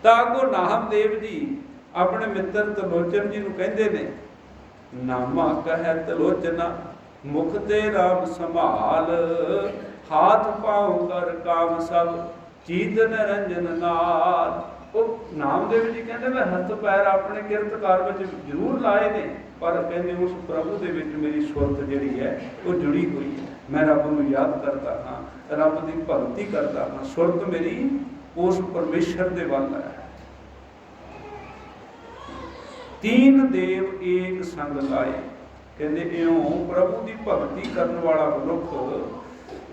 ਤਾਂ ਅੱਗੋਂ ਨਾਮਦੇਵ ਜੀ ਆਪਣੇ ਮਿੱਤਰ ਤਲੋਚਨ ਜੀ ਨੂੰ ਕਹਿੰਦੇ ਨੇ, ਨਾਮਾ ਕਹਿਤ ਲੋਚਨਾ ਮੁਖ ਤੇ ਰਾਮ ਸੰਭਾਲ, ਹਾਥ ਪਾਉ ਕਰ ਕਾਮ ਸਭ ਚੀਤ ਨਿਰੰਜਨ ਨਾਲ। ਉਹ ਨਾਮਦੇਵ ਜੀ ਕਹਿੰਦੇ ਮੈਂ ਹੱਥ ਪੈਰ ਆਪਣੇ ਕਿਰਤਕਾਰ ਵਿੱਚ ਜ਼ਰੂਰ ਲਾਏ ਨੇ, ਪਰ ਕਹਿੰਦੇ ਉਸ ਪ੍ਰਭੂ ਦੇ ਵਿੱਚ ਮੇਰੀ ਸੁਰਤ ਜਿਹੜੀ ਹੈ ਉਹ ਜੁੜੀ ਹੋਈ ਹੈ। ਮੈਂ ਰੱਬ ਨੂੰ ਯਾਦ ਕਰਦਾ ਹਾਂ, ਰੱਬ ਦੀ ਭਗਤੀ ਕਰਦਾ ਹਾਂ, ਸੁਰਤ ਮੇਰੀ ਉਸ ਪਰਮੇਸ਼ਰ ਦੇ ਵੱਲ ਹੈ। ਤੀਨ ਦੇਵ ਏਕ ਸੰਗ ਲਾਏ, ਕਹਿੰਦੇ ਇਉਂ ਪ੍ਰਭੂ ਦੀ ਭਗਤੀ ਕਰਨ ਵਾਲਾ ਮਨੁੱਖ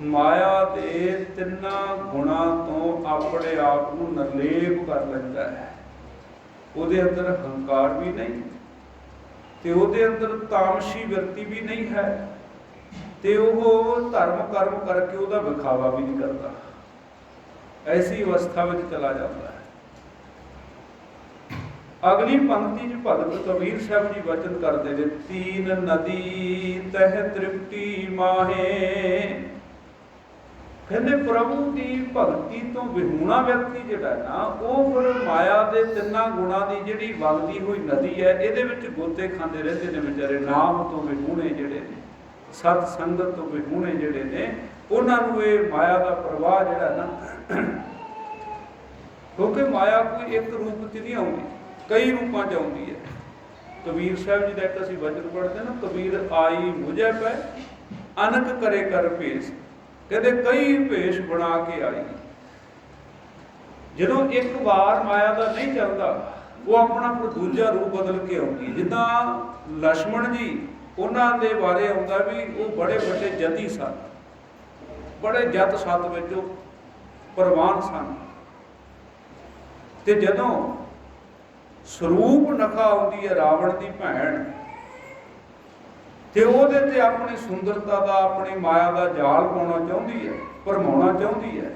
ਮਾਇਆ ਦੇ ਤਿੰਨਾਂ ਗੁਣਾਂ ਤੋਂ ਆਪਣੇ ਆਪ ਨੂੰ ਨਿਰਲੇਪ ਕਰ ਲੈਂਦਾ ਹੈ। ਉਹਦੇ ਅੰਦਰ ਹੰਕਾਰ ਵੀ ਨਹੀਂ, ਤੇ ਉਹਦੇ ਅੰਦਰ ਤਾਮਸੀ ਵਿਰਤੀ ਵੀ ਨਹੀਂ ਹੈ, ਤੇ ਉਹ ਧਰਮ ਕਰਮ ਕਰਕੇ ਉਹਦਾ ਵਿਖਾਵਾ ਵੀ ਨਹੀਂ ਕਰਦਾ। ਐਸੀ ਅਵਸਥਾ ਵਿੱਚ ਚਲਾ ਜਾਂਦਾ ਹੈ। ਅਗਲੀ ਪੰਕਤੀ 'ਚ ਭਗਤ ਕਬੀਰ ਸਾਹਿਬ ਜੀ ਵਚਨ ਕਰਦੇ ਨੇ, ਤੀਨ ਨਦੀ ਤਹਿ ਤ੍ਰਿਪਤੀ ਮਾਹੇ। ਕਹਿੰਦੇ ਪ੍ਰਭੂ ਦੀ ਭਗਤੀ ਤੋਂ ਵਿਹੂਣਾ ਵਿਅਕਤੀ ਜਿਹੜਾ ਨਾ, ਉਹ ਫਿਰ ਮਾਇਆ ਦੇ ਤਿੰਨਾਂ ਗੁਣਾਂ ਦੀ ਜਿਹੜੀ ਵਗਦੀ ਹੋਈ ਨਦੀ ਹੈ, ਇਹਦੇ ਵਿੱਚ ਗੋਤੇ ਖਾਂਦੇ ਰਹਿੰਦੇ ਨੇ ਵਿਚਾਰੇ। ਨਾਮ ਤੋਂ ਵਿਹੂਣੇ ਜਿਹੜੇ ਨੇ, ਸਤ ਸੰਗਤ ਤੋਂ ਵਿਹੂਣੇ ਜਿਹੜੇ ਨੇ, ਉਹਨਾਂ ਨੂੰ ਇਹ ਮਾਇਆ ਦਾ ਪ੍ਰਵਾਹ ਜਿਹੜਾ ਨਾ, ਕਿਉਂਕਿ ਮਾਇਆ ਕੋਈ ਇੱਕ ਰੂਪ 'ਚ ਨਹੀਂ ਆਉਂਦੀ, ਕਈ ਰੂਪਾਂ 'ਚ ਆਉਂਦੀ ਹੈ। ਕਬੀਰ ਸਾਹਿਬ ਜੀ ਦਾ ਇੱਕ ਅਸੀਂ ਵਚਨ ਪੜ੍ਹਦੇ ਨਾ, ਕਬੀਰ ਆਈ ਮੁਝੇ ਪੈ ਅਨਕ ਕਰੇ ਕਰ ਭੇਸ। ਕਹਿੰਦੇ ਕਈ ਭੇਸ਼ ਬਣਾ ਕੇ ਆਈ। ਜਦੋਂ ਇੱਕ ਵਾਰ ਮਾਇਆ ਦਾ ਨਹੀਂ ਚੱਲਦਾ, ਉਹ ਆਪਣਾ ਫਿਰ ਦੂਜਾ ਰੂਪ ਬਦਲ ਕੇ ਆਉਂਦੀ। ਜਿੱਦਾਂ ਲక్ష్మణ ਜੀ, ਉਹਨਾਂ ਦੇ ਬਾਰੇ ਆਉਂਦਾ ਵੀ ਉਹ ਬੜੇ ਵੱਡੇ ਜਤੀ ਸਨ, ਬੜੇ ਜਤ ਸਤ ਵਿੱਚ ਉਹ ਪ੍ਰਵਾਨ ਸਨ। ਤੇ ਜਦੋਂ ਸਰੂਪ ਨਖਾ ਆਉਂਦੀ ਹੈ ਰਾਵਣ ਦੀ ਭੈਣ, ਤੇ ਉਹਦੇ ਤੇ ਆਪਣੀ ਸੁੰਦਰਤਾ ਦਾ, ਆਪਣੀ ਮਾਇਆ ਦਾ ਜਾਲ ਪਾਉਣਾ ਚਾਹੁੰਦੀ ਹੈ, ਭਰਮਾਉਣਾ ਚਾਹੁੰਦੀ ਹੈ,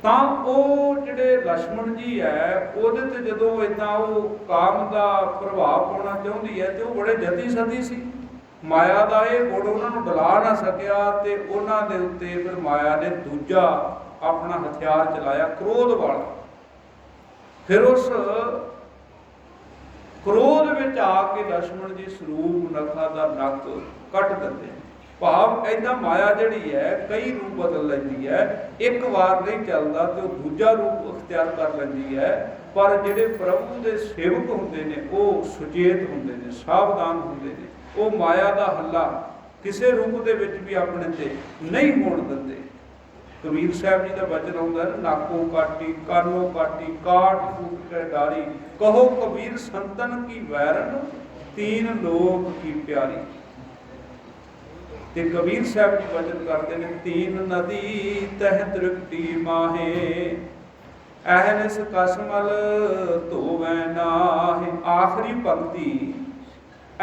ਤਾਂ ਉਹ ਜਿਹੜੇ ਲక్ష్మణ ਜੀ ਹੈ, ਉਹਦੇ ਤੇ ਜਦੋਂ ਏਦਾਂ ਉਹ ਕਾਮ ਦਾ ਪ੍ਰਭਾਵ ਪਾਉਣਾ ਚਾਹੁੰਦੀ ਹੈ, ਤੇ ਉਹ ਬੜੇ ਜਤੀ ਸਤੀ ਸੀ। ਮਾਇਆ ਦਾ ਇਹ ਗੁਣ ਉਹਨਾਂ ਨੂੰ ਡਲਾ ਨਾ ਸਕਿਆ, ਤੇ ਉਹਨਾਂ ਦੇ ਉੱਤੇ ਫਿਰ ਮਾਇਆ ਨੇ ਦੂਜਾ ਆਪਣਾ ਹਥਿਆਰ ਚਲਾਇਆ, ਕ੍ਰੋਧ ਵਾਲਾ। ਫਿਰ ਉਸ ਕ੍ਰੋਧ ਵਿੱਚ ਆ ਕੇ ਲక్ష్మణ ਜੀ ਸਰੂਪ ਨਖਾ ਦਾ ਨੱਕ ਕੱਟ ਦਿੰਦੇ। ਭਾਵ ਏਦਾਂ ਮਾਇਆ ਜਿਹੜੀ ਹੈ ਕਈ ਰੂਪ ਬਦਲ ਲੈਂਦੀ ਹੈ, ਇੱਕ ਵਾਰ ਨਹੀਂ ਚੱਲਦਾ ਤੇ ਉਹ ਦੂਜਾ ਰੂਪ ਅਖਤਿਆਰ ਕਰ ਲੈਂਦੀ ਹੈ। ਪਰ ਜਿਹੜੇ ਪ੍ਰਭੂ ਦੇ ਸੇਵਕ ਹੁੰਦੇ ਨੇ, ਉਹ ਸੁਚੇਤ ਹੁੰਦੇ ਨੇ, ਸਾਵਧਾਨ ਹੁੰਦੇ ਨੇ, ਉਹ ਮਾਇਆ ਦਾ ਹੱਲਾ ਕਿਸੇ ਰੂਪ ਦੇ ਵਿੱਚ ਵੀ ਆਪਣੇ ਤੇ ਨਹੀਂ ਹੋਣ ਦਿੰਦੇ। ਕਬੀਰ ਸਾਹਿਬ ਜੀ ਦਾ ਵਚਨ ਆਉਂਦਾ ਹੈ, ਨਾਕੋ ਕਾਟੀ ਕਾਨੋ ਕਾਟੀ ਕਾਟ ਫੂਟ ਕੇ ਡਾਰੀ, ਕਹੋ ਕਬੀਰ ਸੰਤਨ ਕੀ ਵੈਰਨ ਤੀਨ ਲੋਕ ਕੀ ਪਿਆਰੀ। ਤੇ ਕਬੀਰ ਸਾਹਿਬ ਜੀ ਵਚਨ ਕਰਦੇ ਨੇ, ਤੀਨ ਨਦੀ ਤਹਿ ਤ੍ਰਿਪਤੀ ਮਾਹੇ, ਅਹਨਿਸ ਕਸਮਲ ਧੋਵੈ ਨਾਹੇ। ਆਖਰੀ ਪੰਕਤੀ,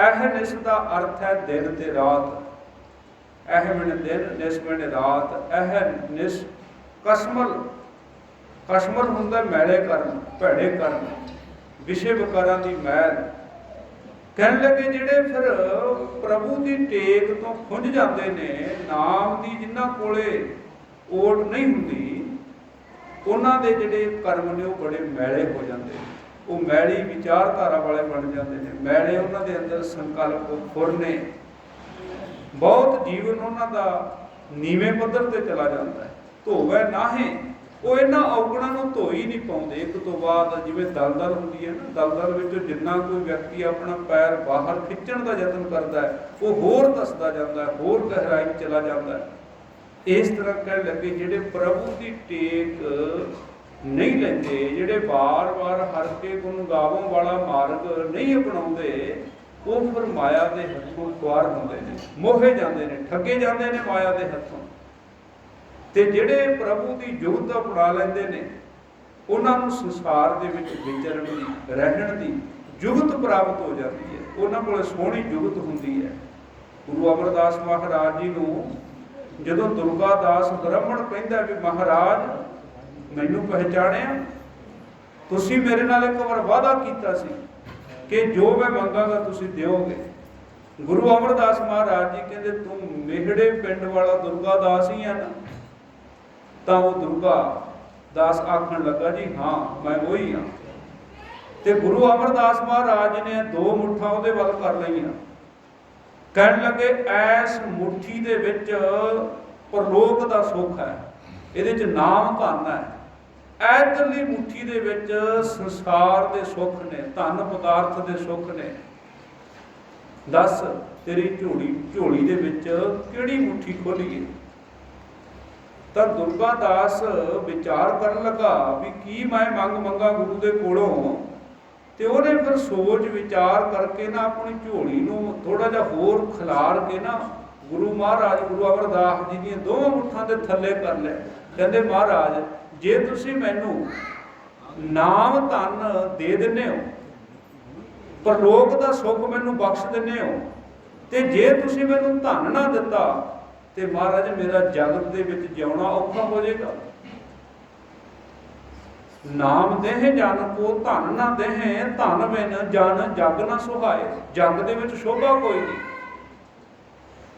ਅਹਨਿਸ ਦਾ ਅਰਥ ਹੈ ਦਿਨ ਤੇ ਰਾਤ। ਅਹਮਿਨ ਦਿਨ, ਨਿਸਮਿਨ ਰਾਤ। ਅਹਨਿਸ ਕਸਮਲ, ਕਸਮਲ ਹੁੰਦਾ ਮੈਲੇ ਕਰਨ, ਭੈੜੇ ਕਰਨ, ਵਿਸ਼ੇ ਵਿਕਾਰਾਂ ਦੀ ਮੈਲ। ਕਹਿਣ ਲੱਗੇ ਜਿਹੜੇ ਫਿਰ ਪ੍ਰਭੂ ਦੀ ਟੇਕ ਤੋਂ ਖੁੰਝ ਜਾਂਦੇ ਨੇ, ਨਾਮ ਦੀ ਜਿਨ੍ਹਾਂ ਕੋਲੇ ਓਟ ਨਹੀਂ ਹੁੰਦੀ, ਉਹਨਾਂ ਦੇ ਜਿਹੜੇ ਕਰਮ ਨੇ ਉਹ ਬੜੇ ਮੈਲੇ ਹੋ ਜਾਂਦੇ ਨੇ। ਉਹ ਮੈਲੀ ਵਿਚਾਰਧਾਰਾ ਵਾਲੇ ਬਣ ਜਾਂਦੇ ਨੇ, ਮੈਲੇ ਉਹਨਾਂ ਦੇ ਅੰਦਰ ਸੰਕਲਪ ਫੁਰਨੇ, ਬਹੁਤ ਜੀਵਨ ਉਹਨਾਂ ਦਾ ਨੀਵੇਂ ਪੱਧਰ ਤੇ ਚਲਾ ਜਾਂਦਾ ਹੈ। ਧੋਵੈ ਨਾਹੀਂ, ਉਹ ਇਹਨਾਂ ਔਗਣਾਂ ਨੂੰ ਧੋ ਹੀ ਨਹੀਂ ਪਾਉਂਦੇ। ਇੱਕ ਤੋਂ ਬਾਅਦ ਜਿਵੇਂ ਦਲਦਲ ਹੁੰਦੀ ਹੈ ਨਾ, ਦਲਦਲ ਵਿੱਚੋਂ ਜਿੰਨਾ ਕੋਈ ਵਿਅਕਤੀ ਆਪਣਾ ਪੈਰ ਬਾਹਰ ਖਿੱਚਣ ਦਾ ਯਤਨ ਕਰਦਾ ਹੈ, ਉਹ ਹੋਰ ਧੱਸਦਾ ਜਾਂਦਾ ਹੈ, ਹੋਰ ਗਹਿਰਾਈ ਵਿੱਚ ਚਲਾ ਜਾਂਦਾ ਹੈ। ਇਸ ਤਰ੍ਹਾਂ ਕਹਿਣ ਲੱਗੇ ਜਿਹੜੇ ਪ੍ਰਭੂ ਦੀ ਟੇਕ ਨਹੀਂ ਲੈਂਦੇ, ਜਿਹੜੇ ਵਾਰ-ਵਾਰ ਹਰ ਕੇ ਗੁਣ ਗਾਵੋਂ ਵਾਲਾ ਮਾਰਗ ਨਹੀਂ ਅਪਣਾਉਂਦੇ, ਉਹ ਫਿਰ ਮਾਇਆ ਦੇ ਹੱਥੋਂ ਖੁਆਰ ਹੁੰਦੇ ਨੇ, ਮੋਹੇ ਜਾਂਦੇ ਨੇ, ਠੱਗੇ ਜਾਂਦੇ ਨੇ ਮਾਇਆ ਦੇ ਹੱਥੋਂ। ਤੇ ਜਿਹੜੇ ਪ੍ਰਭੂ ਦੀ ਜੁਗਤ ਅਪਣਾ ਲੈਂਦੇ ਨੇ, ਉਹਨਾਂ ਨੂੰ ਸੰਸਾਰ ਦੇ ਵਿੱਚ ਵਿਚਰਨ ਦੀ, ਰਹਿਣ ਦੀ ਜੁਗਤ ਪ੍ਰਾਪਤ ਹੋ ਜਾਂਦੀ ਹੈ। ਉਹਨਾਂ ਕੋਲ ਸੋਹਣੀ ਜੁਗਤ ਹੁੰਦੀ ਹੈ। ਗੁਰੂ ਅਮਰਦਾਸ ਮਹਾਰਾਜ ਜੀ ਨੂੰ ਜਦੋਂ ਦੁਰਗਾ ਦਾਸ ਬ੍ਰਾਹਮਣ ਕਹਿੰਦਾ ਵੀ ਮਹਾਰਾਜ ਮੈਨੂੰ ਪਹਿਚਾਣਿਆ, ਤੁਸੀਂ ਮੇਰੇ ਨਾਲ ਇੱਕ ਵਾਰ ਵਾਅਦਾ ਕੀਤਾ ਸੀ ਕਿ ਜੋ ਮੈਂ ਮੰਗਾਂਗਾ ਤੁਸੀਂ ਦਿਓਗੇ। ਗੁਰੂ ਅਮਰਦਾਸ ਮਹਾਰਾਜ ਜੀ ਕਹਿੰਦੇ ਤੂੰ ਮੇਹੜੇ ਪਿੰਡ ਵਾਲਾ ਦੁਰਗਾ ਦਾਸ ਹੀ ਆ ਨਾ? ਤਾਂ ਉਹ ਦੁਰਗਾ ਦਾਸ ਆਖਣ ਲੱਗਾ ਜੀ ਹਾਂ ਮੈਂ ਉਹੀ ਹਾਂ। ਤੇ ਗੁਰੂ ਅਮਰਦਾਸ ਮਹਾਰਾਜ ਨੇ 2 ਮੁੱਠਾਂ ਉਹਦੇ ਵੱਲ ਕਰ ਲਈਆਂ, ਕਹਿਣ ਲੱਗੇ ਐਸ ਮੁੱਠੀ ਦੇ ਵਿੱਚ ਪਰਲੋਕ ਦਾ ਸੁੱਖ ਹੈ, ਇਹਦੇ 'ਚ ਨਾਮ ਧਨ ਹੈ। ਐਧਰਲੀ ਮੁੱਠੀ ਦੇ ਵਿੱਚ ਸੰਸਾਰ ਦੇ ਸੁੱਖ ਨੇ, ਧਨ ਪਦਾਰਥ ਦੇ ਸੁੱਖ ਨੇ। ਦੱਸ ਤੇਰੀ ਝੋਲੀ ਦੇ ਵਿੱਚ ਕਿਹੜੀ ਮੁੱਠੀ ਖੋਲੀਏ? ਤਾਂ ਦੁਰਗਾ ਦਾਸ ਵਿਚਾਰ ਕਰਨ ਲੱਗਾ ਵੀ ਕੀ ਮੈਂ ਮੰਗਾ ਗੁਰੂ ਦੇ ਕੋਲੋਂ। ਤੇ ਉਹਨੇ ਫਿਰ ਸੋਚ ਵਿਚਾਰ ਕਰਕੇ ਨਾ ਆਪਣੀ ਝੋਲੀ ਨੂੰ ਥੋੜਾ ਜਿਹਾ ਹੋਰ ਖਿਲਾਰ ਕੇ ਨਾ ਗੁਰੂ ਮਹਾਰਾਜ ਗੁਰੂ ਅਮਰਦਾਸ ਜੀ ਦੀਆਂ 2 ਮੁੱਠਾਂ ਦੇ ਥੱਲੇ ਕਰ ਲਿਆ। ਕਹਿੰਦੇ ਮਹਾਰਾਜ ਜੇ ਤੁਸੀਂ ਮੈਨੂੰ ਨਾਮ ਧਨ ਦੇ ਦਿੰਦੇ ਹੋ, ਪਰਲੋਕ ਦਾ ਸੁੱਖ ਮੈਨੂੰ ਬਖਸ਼ ਦਿੰਦੇ ਹੋ, ਤੇ ਜੇ ਤੁਸੀਂ ਮੈਨੂੰ ਧਨ ਨਾ ਦਿੱਤਾ ਤੇ ਮਹਾਰਾਜ ਮੇਰਾ ਜਗਤ ਦੇ ਵਿੱਚ ਜਿਉਣਾ ਔਖਾ ਹੋ ਜਾਏਗਾ। ਨਾਮ ਦੇਹ ਜਨ ਕੋ ਧਨ ਨਾ ਦੇਹ, ਧਨ ਬਿਨ ਜਨ ਜਗ ਨਾ ਸੁਹਾਏ। ਜਗ ਦੇ ਵਿੱਚ ਸ਼ੋਭਾ ਕੋਈ ਨਹੀਂ।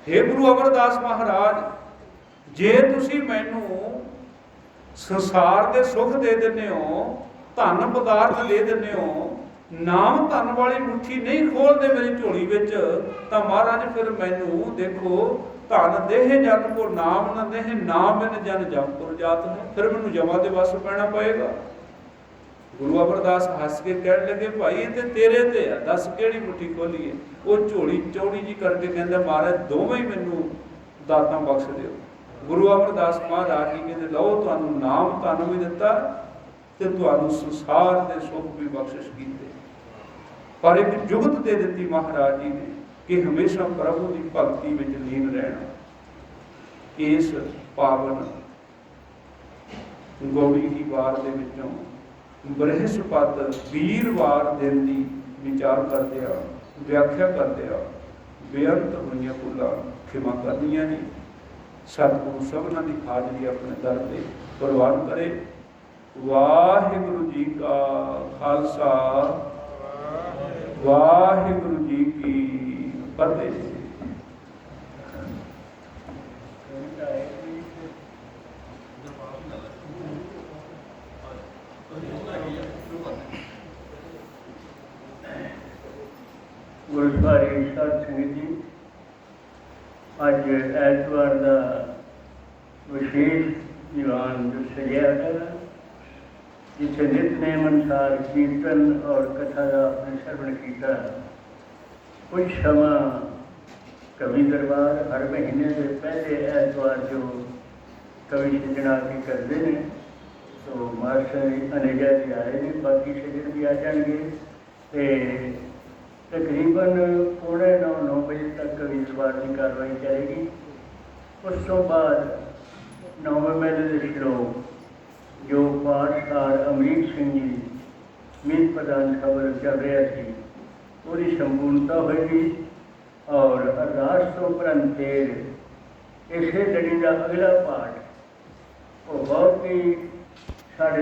ਹੇ ਗੁਰੂ ਅਮਰਦਾਸ ਮਹਾਰਾਜ ਜੇ ਤੁਸੀਂ ਮੈਨੂੰ ਸੰਸਾਰ ਦੇ ਸੁੱਖ ਦੇ ਦਿੰਦੇ ਹੋ, ਧਨ ਪਦਾਰਥ ਦੇ ਦਿੰਦੇ ਹੋ, ਨਾਮ ਧਨ ਵਾਲੀ ਮੁੱਠੀ ਨਹੀਂ ਖੋਲਦੇ ਮੇਰੀ ਝੋਲੀ ਵਿੱਚ, ਤਾਂ ਮਹਾਰਾਜ ਫਿਰ ਮੈਨੂੰ ਦੇਖੋ ਧਨ ਦੇਹ ਜਨ ਕੋ ਨਾਮ ਨਾ ਦੇਹ, ਨਾਮ ਬਿਨ ਜਨ ਜਮਪੁਰ ਜਾਤ ਹੈ। ਫਿਰ ਮੈਨੂੰ ਜਮਾਂ ਦੇ ਵੱਸ ਪੈਣਾ ਪਏਗਾ। ਗੁਰੂ ਅਮਰਦਾਸ ਹੱਸ ਕੇ ਕਹਿਣ ਲੱਗੇ ਭਾਈ ਇਹ ਤੇ ਤੇਰੇ ਤੇ ਆ, ਦੱਸ ਕਿਹੜੀ ਮੁੱਠੀ ਖੋਲੀਏ? ਉਹ ਝੋਲੀ ਚੌੜੀ ਜੀ ਕਰਕੇ ਕਹਿੰਦਾ ਮਹਾਰਾਜ ਦੋਵੇਂ ਹੀ ਮੈਨੂੰ ਦਾਤਾਂ ਬਖਸ਼ ਦਿਓ। ਗੁਰੂ ਅਮਰਦਾਸ ਮਹਾਰਾਜ ਜੀ ਕਹਿੰਦੇ ਲਓ ਤੁਹਾਨੂੰ ਨਾਮ ਧਨ ਵੀ ਦਿੱਤਾ ਤੇ ਤੁਹਾਨੂੰ ਸੰਸਾਰ ਦੇ ਸੁੱਖ ਵੀ ਬਖਸ਼ਿਸ਼ ਕੀਤੇ, ਪਰ ਇੱਕ ਜੁਗਤ ਦੇ ਦਿੱਤੀ ਮਹਾਰਾਜ ਜੀ ਨੇ ਕਿ ਹਮੇਸ਼ਾ ਪ੍ਰਭੂ ਦੀ ਭਗਤੀ ਵਿੱਚ ਲੀਨ ਰਹਿਣਾ। ਇਸ ਪਾਵਨ ਗੌੜੀ ਦੀ ਵਾਰ ਦੇ ਵਿੱਚੋਂ ਬ੍ਰਹਸਪਤ ਵੀਰਵਾਰ ਦਿਨ ਦੀ ਵਿਚਾਰ ਕਰਦੇ ਆ, ਵਿਆਖਿਆ ਕਰਦੇ ਆ, ਬੇਅੰਤ ਹੋਈਆਂ ਭੁੱਲਾਂ ਖਿਮਾ ਕਰਨੀਆਂ ਨੇ। ਸਤਿਗੁਰੂ ਸਭਨਾਂ ਦੀ ਹਾਜ਼ਰੀ ਆਪਣੇ ਦਰ ਤੇ ਪ੍ਰਵਾਨ ਕਰੇ। ਵਾਹਿਗੁਰੂ ਜੀ ਕਾ ਖਾਲਸਾ, ਵਾਹਿਗੁਰੂ ਜੀ ਕੀ ਫਤਿਹ। ਗੁਰਦੁਆਰੇ ਸਾਧ ਸੰਗਤ ਜੀ, ਅੱਜ ਐਤਵਾਰ ਦਾ ਵਿਸ਼ੇਸ਼ ਦੀਵਾਨ ਜੋ ਸਜਿਆ ਹੈ, ਜਿੱਥੇ ਨਿਤਨੇਮ ਅਨੁਸਾਰ ਕੀਰਤਨ ਔਰ ਕਥਾ ਦਾ ਆਪਣੇ ਸਰਵਣ ਕੀਤਾ। ਕੁਝ ਸਮਾਂ ਕਵੀ ਦਰਬਾਰ ਹਰ ਮਹੀਨੇ ਦੇ ਪਹਿਲੇ ਐਤਵਾਰ ਜੋ ਕਵੀ ਸੱਜਣਾ ਕੀ ਕਰਦੇ ਨੇ, ਸੋ ਮਾਸਟਰ ਅਨੇਜਾ ਜੀ ਆਏ ਨੇ, ਬਾਕੀ ਸੱਜਣ ਵੀ ਆ ਜਾਣਗੇ। ਤੇ ਤਕਰੀਬਨ 8:45-9 ਵਜੇ ਤੱਕ ਕਵੀ ਦਰਬਾਰ ਦੀ ਕਾਰਵਾਈ ਕਰੇਗੀ। ਉਸ ਤੋਂ ਬਾਅਦ 9ਵੇਂ ਮਹੀਨੇ ਦੇ ਸ਼ਲੋਕ ਜੋ ਪਾਠਕਾਰ ਅਮਰੀਕ ਸਿੰਘ ਜੀ ਮੀਤ ਪ੍ਰਧਾਨ ਖਬਰ ਚੱਲ ਰਿਹਾ ਸੀ, ਉਹਦੀ ਸੰਪੂਰਨਤਾ ਹੋਏਗੀ। ਔਰ ਅਰਦਾਸ ਤੋਂ ਉਪਰੰਤ ਇਸੇ ਲੜੀ ਦਾ ਅਗਲਾ ਪਾਠ ਉਹ ਬਹੁਤ ਹੀ